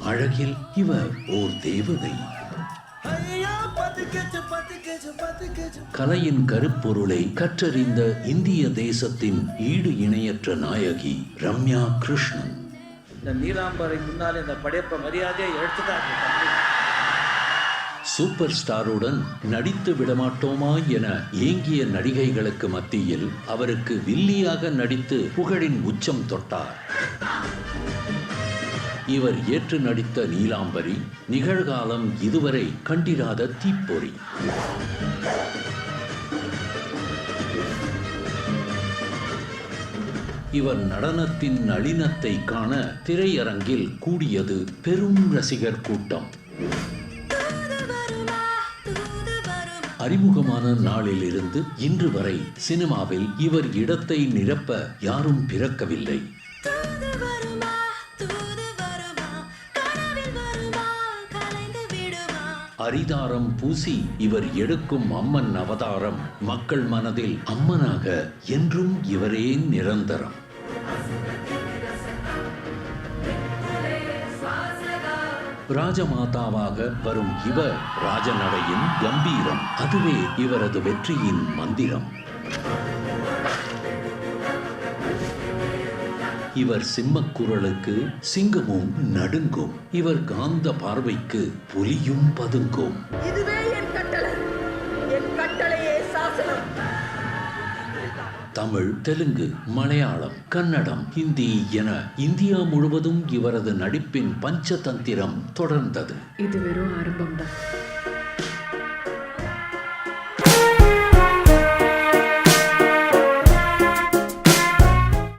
அழகில் இவர் ஓர் தேவதை. கலையின் கருப்பொருளை கற்றறிந்த இந்திய தேசத்தின் ஈடு இணையற்ற நாயகி ரம்யா கிருஷ்ணன். இந்த நீலாம்பரை முன்னாலே இந்த படைப்ப மரியாதையை எடுத்துதான். சூப்பர் ஸ்டாருடன் நடித்து விடமாட்டோமா என ஏங்கிய நடிகைகளுக்கு மத்தியில் அவருக்கு வில்லியாக நடித்து புகழின் உச்சம் தொட்டார். இவர் ஏற்று நடித்த நீலாம்பரி நிகழ்காலம் இதுவரை கண்டிராத தீப்பொறி. இவர் நடனத்தின் நளினத்தை காண திரையரங்கில் கூடியது பெரும் ரசிகர் கூட்டம். அறிமுகமான நாளிலிருந்து இன்று வரை சினிமாவில் இவர் இடத்தை நிரப்ப யாரும் பிறக்கவில்லை. அரிதாரம் பூசி இவர் எடுக்கும் அம்மன் அவதாரம் மக்கள் மனதில் அம்மனாக என்றும் இவரே நிரந்தரம். ராஜமாதாவாக வரும் இவர் ராஜநடையின் கம்பீரம், அதுவே இவரது வெற்றியின் மந்திரம். இவர் சிம்மக்குரலுக்கு சிங்கமும் நடுங்கும். இவர் காந்த பார்வைக்கு புலியும் பதுங்கும். இதுவே என் கட்டளை, என் கட்டளையே சாசனம். தமிழ், தெலுங்கு, மலையாளம், கன்னடம், ஹிந்தி என இந்தியா முழுவதும் இவரது நடிப்பின் பஞ்சதந்திரம் தொடர்ந்தது. இது வெறும் ஆரம்பம்தான்.